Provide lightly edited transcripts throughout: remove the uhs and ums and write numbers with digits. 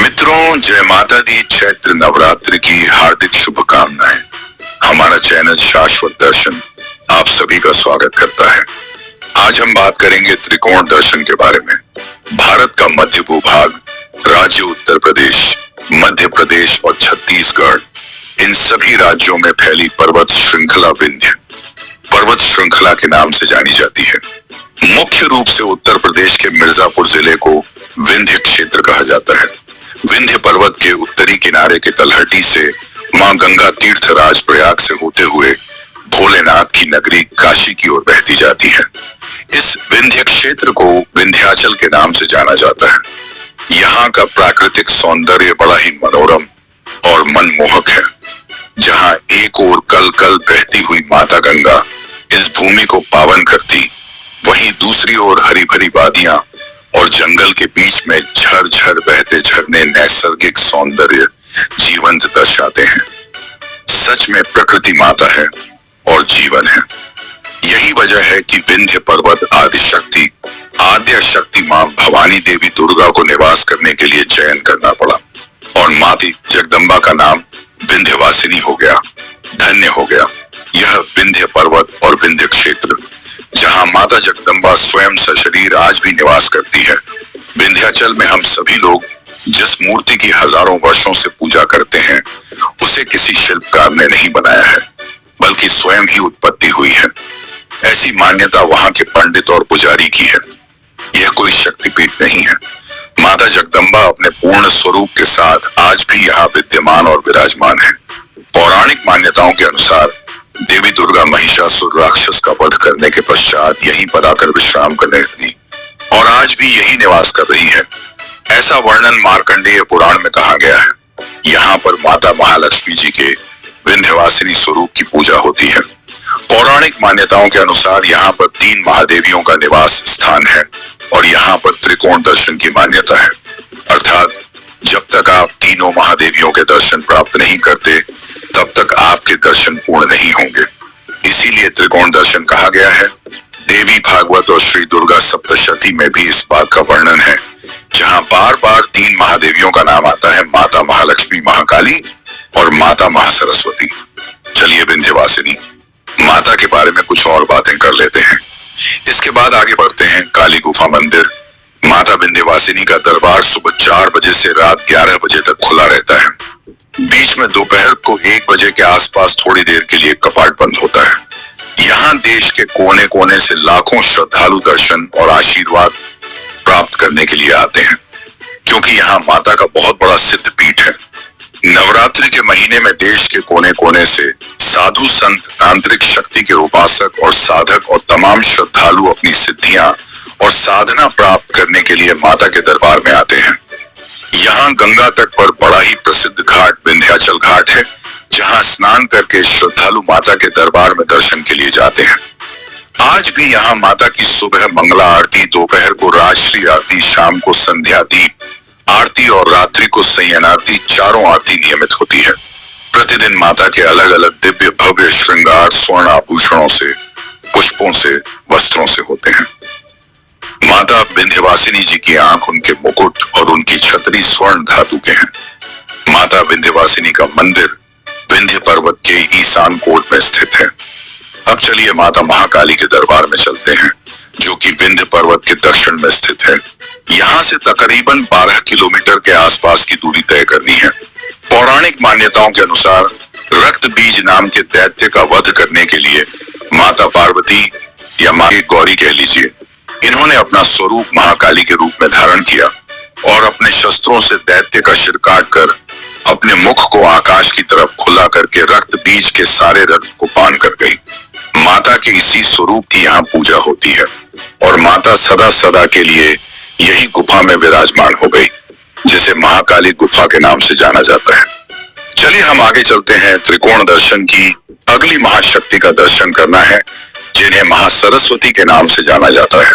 मित्रों, जय माता दी। चैत्र नवरात्रि की हार्दिक शुभकामनाएं। हमारा चैनल शाश्वत दर्शन आप सभी का स्वागत करता है। आज हम बात करेंगे त्रिकोण दर्शन के बारे में। भारत का मध्य भूभाग, राज्य उत्तर प्रदेश, मध्य प्रदेश और छत्तीसगढ़, इन सभी राज्यों में फैली पर्वत श्रृंखला विंध्य पर्वत श्रृंखला के नाम से जानी जाती है। मुख्य रूप से उत्तर प्रदेश के मिर्जापुर जिले को विंध्य क्षेत्र कहा जाता है। विंध्य पर्वत के उत्तरी किनारे के तलहटी से मां गंगा तीर्थराज प्रयाग से होते हुए भोलेनाथ की नगरी काशी की ओर बहती जाती है। इस विंध्य क्षेत्र को विंध्याचल के नाम से जाना जाता है। यहाँ का प्राकृतिक सौंदर्य बड़ा ही मनोरम और मनमोहक है। जहाँ एक ओर कल कल बहती हुई माता गंगा इस भूमि को पावन करती, वहीं दूसरी ओर हरी भरी वादियां और जंगल के बीच में झरझर बहते झरने नैसर्गिक सौंदर्य जीवंत दर्शाते हैं। सच में प्रकृति माता है और जीवन है। यही वजह है कि विंध्य पर्वत आद्य शक्ति मां भवानी देवी दुर्गा को निवास करने के लिए चयन करना पड़ा और माता जगदम्बा का नाम विंध्यवासिनी हो गया। धन्य हो गया यह विंध्य पर्वत और विंध्य क्षेत्र, जहां माता जगदम्बा स्वयं सशरीर आज भी निवास करती है। विंध्याचल में हम सभी लोग जिस मूर्ति की हजारों वर्षों से पूजा करते हैं, उसे किसी शिल्पकार ने नहीं बनाया है, बल्कि स्वयं ही उत्पत्ति हुई है। ऐसी मान्यता वहां के पंडित और पुजारी की है। यह कोई शक्तिपीठ नहीं है। माता जगदम्बा अपने पूर्ण स्वरूप के साथ आज भी यहाँ विद्यमान और विराजमान है। पौराणिक मान्यताओं के अनुसार देवी दुर्गा महिषासुर राक्षस का वध करने के पश्चात यहीं पर आकर विश्राम करने लगी और आज भी यही निवास कर रही है। ऐसा वर्णन मार्कंडेय पुराण में कहा गया है। यहाँ पर माता महालक्ष्मी जी के विंध्यवासिनी स्वरूप की पूजा होती है। पौराणिक मान्यताओं के अनुसार यहाँ पर 3 महादेवियों का निवास स्थान है और यहाँ पर त्रिकोण दर्शन की मान्यता है। अर्थात जब तक आप तीनों महादेवियों के दर्शन प्राप्त नहीं करते, तब तक आपके दर्शन पूर्ण नहीं होंगे। इसीलिए त्रिकोण दर्शन कहा गया है। देवी भागवत और श्री दुर्गा सप्तशती में भी इस बात का वर्णन है, जहाँ बार बार 3 महादेवियों का नाम आता है, माता महालक्ष्मी महाकाली और माता महासरस्वती। चलिए विंध्यवासिनी माता के बारे में कुछ और बातें कर लेते हैं। इसके बाद आगे बढ़ते हैं। काली गुफा मंदिर। माता विंध्यवासिनी का दरबार सुबह 4 बजे से रात 11 बजे तक खुला रहता है। बीच में दोपहर को 1 बजे के आसपास थोड़ी देर के लिए कपाट बंद होता है। यहाँ देश के कोने कोने से लाखों श्रद्धालु दर्शन और आशीर्वाद प्राप्त करने के लिए आते हैं, क्योंकि यहाँ माता का बहुत बड़ा सिद्ध पीठ है। नवरात्रि के महीने में देश के कोने कोने से साधु संत, तांत्रिक शक्ति के उपासक और साधक और तमाम श्रद्धालु अपनी सिद्धियां और साधना प्राप्त करने के लिए माता के दरबार में आते हैं। यहाँ गंगा तट पर बड़ा ही प्रसिद्ध घाट विंध्याचल घाट है, जहाँ स्नान करके श्रद्धालु माता के दरबार में दर्शन के लिए जाते हैं। आज भी यहाँ माता की सुबह मंगला आरती, दोपहर को राजश्री आरती, शाम को संध्या दीप आरती और रात्रि को सयन आरती, चारों आरती नियमित होती है। प्रतिदिन माता के अलग अलग दिव्य भव्य श्रृंगार स्वर्ण आभूषणों से, पुष्पों से, वस्त्रों से होते हैं। माता विंध्यवासिनी जी की आंख, उनके मुकुट और उनकी छतरी स्वर्ण धातु के हैं। माता विंध्यवासिनी का मंदिर विंध्य पर्वत के ईशान कोट में स्थित है। अब चलिए माता महाकाली के दरबार में चलते हैं, जो कि विंध्य पर्वत के दक्षिण में स्थित है। यहाँ से तकरीबन 12 किलोमीटर के आसपास की दूरी तय करनी है। पौराणिक मान्यताओं के अनुसार रक्त बीज नाम के दैत्य का वध करने के लिए माता पार्वती या मां गौरी कह लीजिए, इन्होंने अपना स्वरूप महाकाली के रूप में धारण किया और अपने शस्त्रों से दैत्य का सिर काटकर अपने मुख को आकाश की तरफ खुला करके रक्त बीज के सारे रक्त को पान कर गई। माता के इसी स्वरूप की यहाँ पूजा होती है और माता सदा सदा के लिए यही गुफा में विराजमान हो गई, जिसे महाकाली गुफा के नाम से जाना जाता है। चलिए हम आगे चलते हैं। त्रिकोण दर्शन की अगली महाशक्ति का दर्शन करना है, जिन्हें महासरस्वती के नाम से जाना जाता है।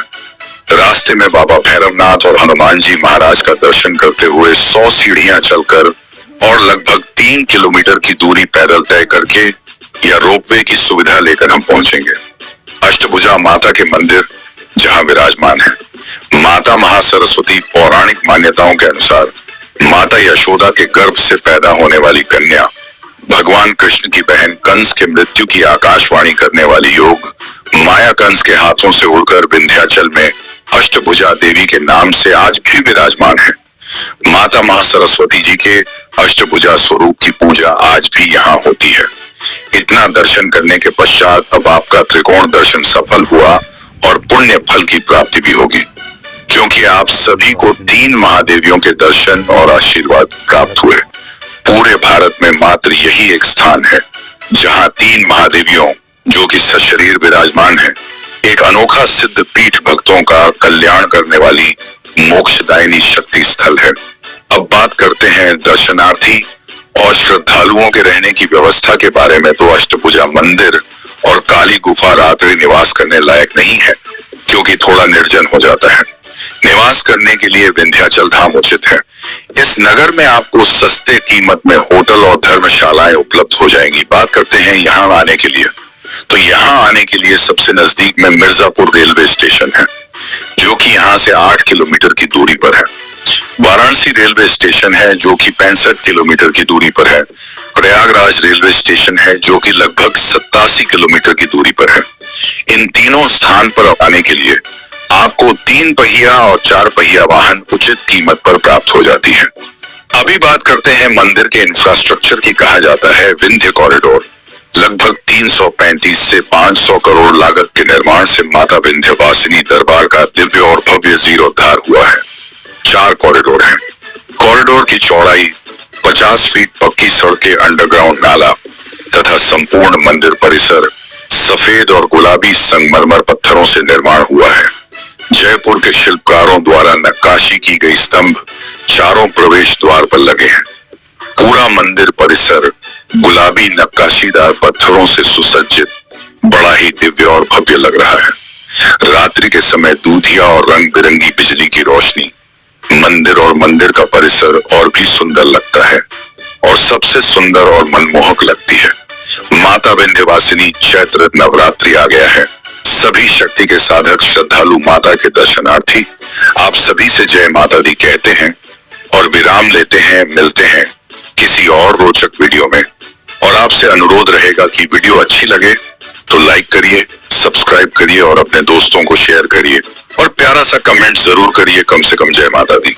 रास्ते में बाबा भैरवनाथ और हनुमान जी महाराज का दर्शन करते हुए 100 सीढ़ियां चलकर और लगभग 3 किलोमीटर की दूरी पैदल तय करके या रोपवे की सुविधा लेकर हम पहुंचेंगे। अष्टभुजा माता के मंदिर जहां विराजमान है। माता महासरस्वती पौराणिक मान्यताओं के अनुसार माता माता यशोदा के गर्भ से पैदा होने वाली कन्या, भगवान कृष्ण की बहन कंस के मृत्यु की आकाशवाणी करने वाली योग, माया कंस के हाथों से उड़कर विंध्याचल में अष्टभुजा देवी के नाम से आज भी विराजमान है। माता महासरस्वती जी के अष्टभुजा स्वरूप की पूजा आज भी यहाँ होती है। इतना दर्शन करने के पश्चात अब आपका त्रिकोण दर्शन सफल हुआ और पुण्य फल की प्राप्ति भी होगी, क्योंकि आप सभी को 3 महादेवियों के दर्शन और आशीर्वाद प्राप्त हुए। पूरे भारत में मात्र यही एक स्थान है जहाँ 3 महादेवियों जो कि सशरीर विराजमान है, एक अनोखा सिद्ध पीठ भक्तों का कल्याण करने वाली मोक्षदायिनी शक्ति स्थल है। अब बात करते हैं दर्शनार्थी और श्रद्धालुओं के रहने की व्यवस्था के बारे में। तो अष्टभुजा मंदिर और काली गुफा रात्रि निवास करने लायक नहीं है, क्योंकि थोड़ा निर्जन हो जाता है। निवास करने के लिए विंध्याचल धाम उचित है। इस नगर में आपको सस्ते कीमत में होटल और धर्मशालाएं उपलब्ध हो जाएंगी। बात करते हैं यहाँ आने के लिए। तो यहाँ आने के लिए सबसे नजदीक में मिर्जापुर रेलवे स्टेशन है, जो कि यहाँ से 8 किलोमीटर की दूरी पर है। वाराणसी रेलवे स्टेशन है, जो कि 65 किलोमीटर की दूरी पर है। प्रयागराज रेलवे स्टेशन है, जो कि लगभग 87 किलोमीटर की दूरी पर है। इन तीनों स्थान पर आने के लिए आपको 3 पहिया और 4 पहिया वाहन उचित कीमत पर प्राप्त हो जाती है। अभी बात करते हैं मंदिर के इंफ्रास्ट्रक्चर की। कहा जाता है विंध्य कॉरिडोर लगभग 335 से 500 करोड़ लागत के निर्माण से माता विंध्यवासिनी दरबार का दिव्य और भव्य जीर्णोद्धार हुआ है। 4 कॉरिडोर हैं। कॉरिडोर की चौड़ाई 50 फीट, पक्की सड़कें, अंडरग्राउंड नाला तथा संपूर्ण मंदिर परिसर सफेद और गुलाबी संगमरमर पत्थरों से निर्माण हुआ है। जयपुर के शिल्पकारों द्वारा नक्काशी की गई स्तंभ चारों प्रवेश द्वार पर लगे हैं। पूरा मंदिर परिसर गुलाबी नक्काशीदार पत्थरों से सुसज्जित बड़ा ही दिव्य और भव्य लग रहा है। रात्रि के समय दूधिया और रंग बिरंगी बिजली की रोशनी मंदिर और मंदिर का परिसर और भी सुंदर लगता है और सबसे सुंदर और मनमोहक लगती है। माता विंध्यवासिनी चैत्र नवरात्रि आ गया है। सभी शक्ति के साधक श्रद्धालु माता के दर्शनार्थी आप सभी से जय माता दी कहते हैं और विराम लेते हैं। मिलते हैं किसी और रोचक वीडियो में, और आपसे अनुरोध रहेगा कि वीडियो अच्छी लगे तो लाइक करिए, सब्सक्राइब करिए और अपने दोस्तों को शेयर करिए और प्यारा सा कमेंट जरूर करिए, कम से कम जय माता दी।